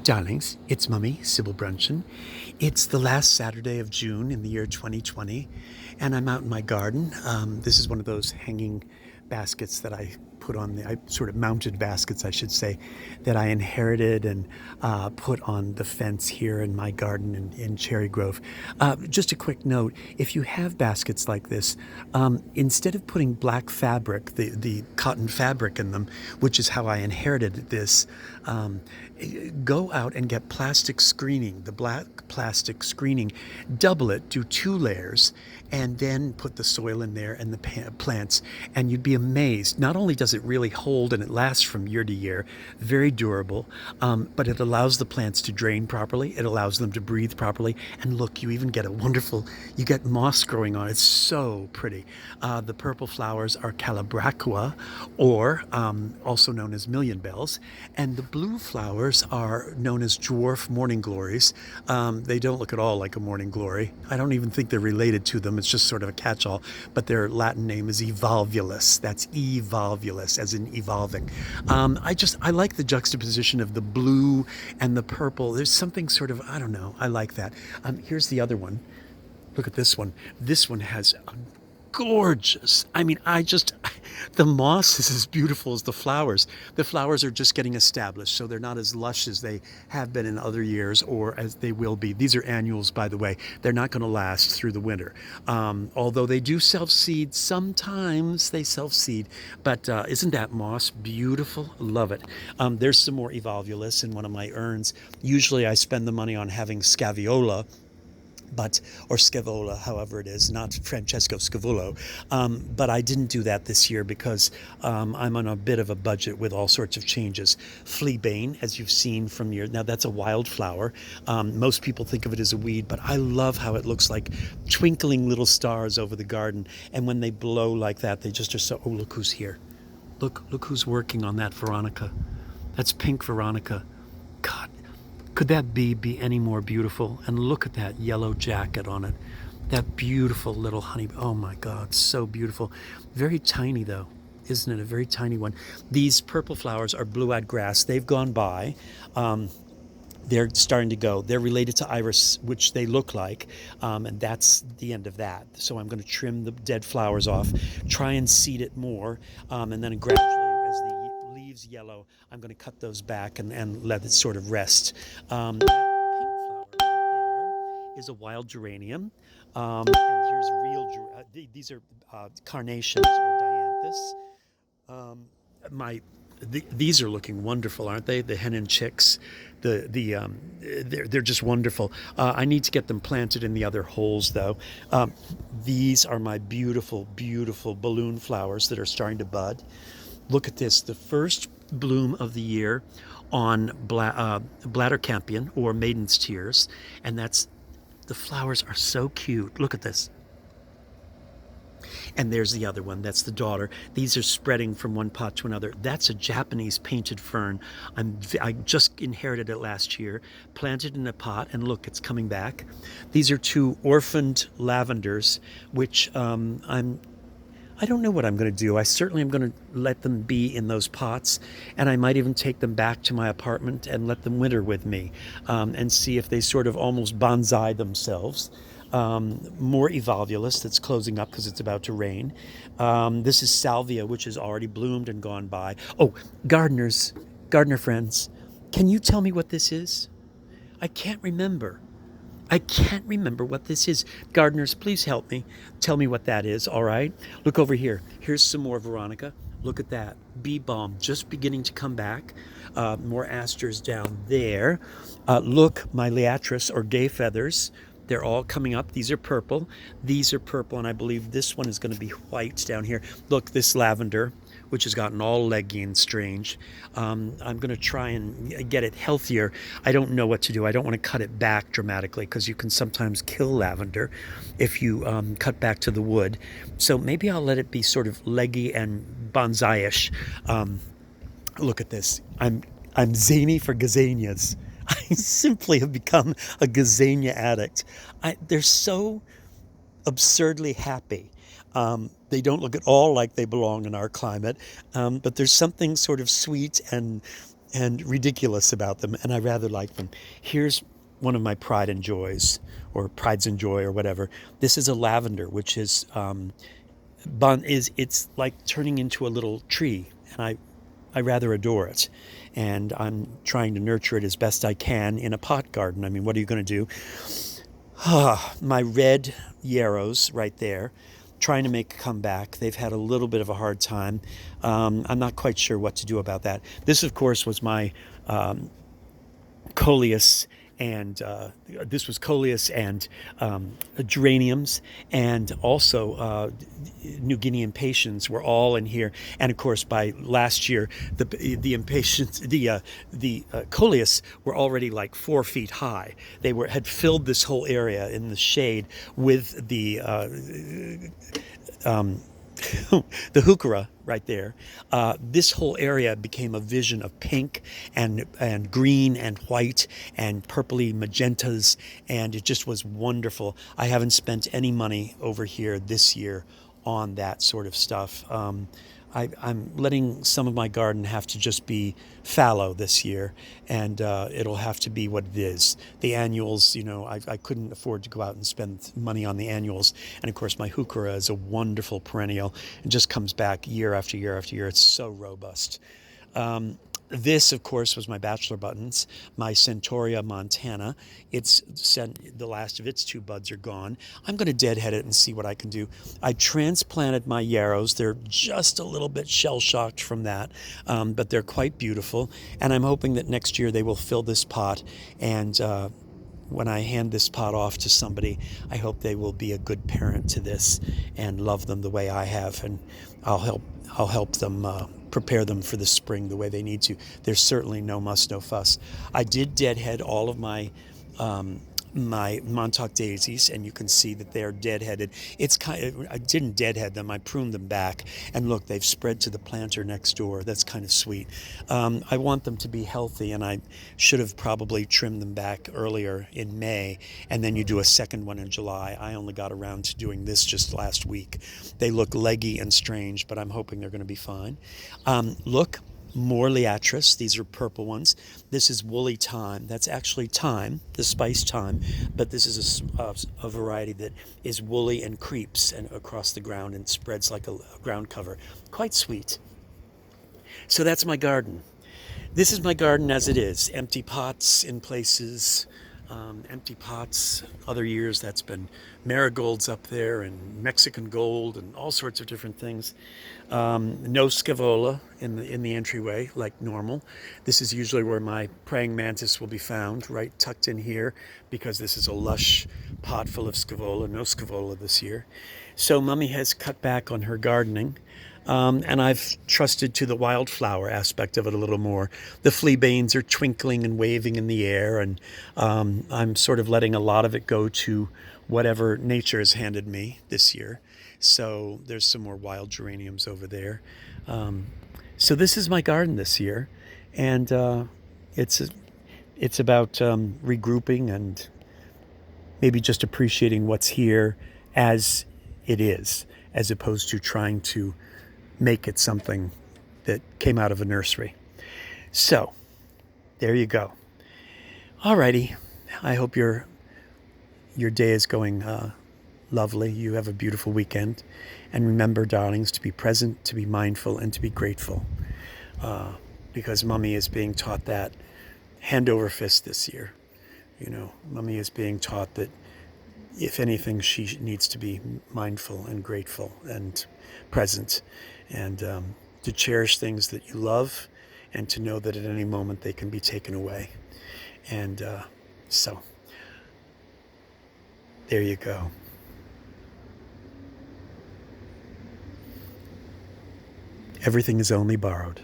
Darlings, it's Mummy, Sybil Bruncheon. It's the last Saturday of June in the year 2020, and I'm out in my garden. This is one of those hanging baskets that I put on I sort of mounted baskets, I should say, that I inherited and put on the fence here in my garden in Cherry Grove. Just a quick note, if you have baskets like this, instead of putting black fabric, the cotton fabric in them, which is how I inherited this, go out and get plastic screening, the black plastic screening, double it, do 2 layers, and then put the soil in there and the plants, and you'd be amazed. Not only does it really hold and it lasts from year to year, very durable, but it allows the plants to drain properly, it allows them to breathe properly, and look, you even get you get moss growing on it. It's so pretty. The purple flowers are calabracua, or also known as million bells, and the blue flowers are known as dwarf morning glories. They don't look at all like a morning glory. I don't even think they're related to them. It's just sort of a catch-all, but their Latin name is evolvulus. That's evolvulus, as in evolving. I like the juxtaposition of the blue and the purple. There's something sort of, I don't know, I like that. Here's the other one. Look at this one. This one has gorgeous. I mean, the moss is as beautiful as the flowers. The flowers are just getting established, so they're not as lush as they have been in other years, or as they will be. These are annuals, by the way. They're not going to last through the winter. Although they do self-seed, sometimes they self-seed. But isn't that moss beautiful? Love it. There's some more evolvulus in one of my urns. Usually I spend the money on having scaviola, or Scaevola, however it is, not Francesco Scavullo. But I didn't do that this year because I'm on a bit of a budget with all sorts of changes. Fleabane, as you've seen from now that's a wildflower. Most people think of it as a weed, but I love how it looks like twinkling little stars over the garden. And when they blow like that, they just are so, oh, look who's here. Look who's working on that Veronica. That's pink Veronica. God. Could that be any more beautiful? And look at that yellow jacket on it. That beautiful little honey. Oh my God, so beautiful. Very tiny though, isn't it? A very tiny one. These purple flowers are blue-eyed grass. They've gone by. They're starting to go. They're related to iris, which they look like, and that's the end of that. So I'm going to trim the dead flowers off, try and seed it more, and then gradually, as the leaves yellow, I'm going to cut those back and let it sort of rest. That pink flower right there is a wild geranium, and here's real. These are carnations or dianthus. These are looking wonderful, aren't they? The hen and chicks, they're just wonderful. I need to get them planted in the other holes, though. These are my beautiful, beautiful balloon flowers that are starting to bud. Look at this, the first bloom of the year on bladder campion, or maiden's tears, and the flowers are so cute. Look at this. And there's the other one. That's the daughter. These are spreading from one pot to another. That's a Japanese painted fern. I just inherited it last year, planted in a pot, and look, it's coming back. These are 2 orphaned lavenders, which I don't know what I'm going to do. I certainly am going to let them be in those pots, and I might even take them back to my apartment and let them winter with me, and see if they sort of almost bonsai themselves. More evolvulus that's closing up because it's about to rain. This is Salvia, which has already bloomed and gone by. Oh, gardener friends, can you tell me what this is? I can't remember what this is. Gardeners, please help me. Tell me what that is, all right? Look over here. Here's some more Veronica. Look at that. Bee balm just beginning to come back. More asters down there. Look, my liatris, or gay feathers. They're all coming up. These are purple. And I believe this one is going to be white down here. Look, this lavender, which has gotten all leggy and strange. I'm going to try and get it healthier. I don't know what to do. I don't want to cut it back dramatically because you can sometimes kill lavender if you cut back to the wood. So maybe I'll let it be sort of leggy and bonsai-ish. Look at this. I'm zany for gazanias. I simply have become a gazania addict. They're so absurdly happy. They don't look at all like they belong in our climate, but there's something sort of sweet and and ridiculous about them, and I rather like them. Here's one of my pride and joys, or prides and joy, or whatever. This is a lavender, which is it's like turning into a little tree, and I rather adore it, and I'm trying to nurture it as best I can in a pot garden. I mean, what are you going to do? My red yarrows right there, trying to make a comeback. They've had a little bit of a hard time. I'm not quite sure what to do about that. This, of course, was my coleus, and this was coleus and geraniums, and also New Guinean patience were all in here. And of course, by last year, the impatiens, the coleus were already like 4 feet high. They had filled this whole area in the shade with the the heuchera right there. This whole area became a vision of pink and green and white and purpley magentas, and it just was wonderful. I haven't spent any money over here this year on that sort of stuff. I'm letting some of my garden have to just be fallow this year, and it'll have to be what it is. The annuals, I couldn't afford to go out and spend money on the annuals. And of course, my heuchera is a wonderful perennial and just comes back year after year after year. It's so robust. This, of course, was my bachelor buttons, my Centaurea montana. The last of its 2 buds are gone. I'm going to deadhead it and see what I can do. I transplanted my yarrows. They're just a little bit shell-shocked from that, but they're quite beautiful. And I'm hoping that next year they will fill this pot, and when I hand this pot off to somebody, I hope they will be a good parent to this and love them the way I have, and I'll help them prepare them for the spring the way they need to. There's certainly no muss, no fuss. I did deadhead all of my my Montauk Daisies, and you can see that they're deadheaded. I didn't deadhead them, I pruned them back, and look, they've spread to the planter next door. That's kind of sweet. I want them to be healthy, and I should have probably trimmed them back earlier in May, and then you do a second one in July. I only got around to doing this just last week. They look leggy and strange, but I'm hoping they're going to be fine. Look, more liatris. These are purple ones. This is woolly thyme. That's actually thyme, the spice thyme, but this is a variety that is woolly and creeps and across the ground and spreads like a ground cover. Quite sweet. So that's my garden. This is my garden as it is. Empty pots in places. Empty pots. Other years that's been marigolds up there and Mexican gold and all sorts of different things. No scaevola in the entryway like normal. This is usually where my praying mantis will be found, right tucked in here, because this is a lush pot full of scaevola. No scaevola this year. So Mummy has cut back on her gardening. And I've trusted to the wildflower aspect of it a little more. The fleabanes are twinkling and waving in the air, and I'm sort of letting a lot of it go to whatever nature has handed me this year. So there's some more wild geraniums over there. So this is my garden this year, and it's about regrouping and maybe just appreciating what's here as it is, as opposed to trying to make it something that came out of a nursery. So, there you go. Alrighty, I hope your day is going lovely. You have a beautiful weekend. And remember, darlings, to be present, to be mindful, and to be grateful. Because Mummy is being taught that hand over fist this year. Mummy is being taught that if anything, she needs to be mindful and grateful and present, and to cherish things that you love, and to know that at any moment they can be taken away. And so there you go. Everything is only borrowed.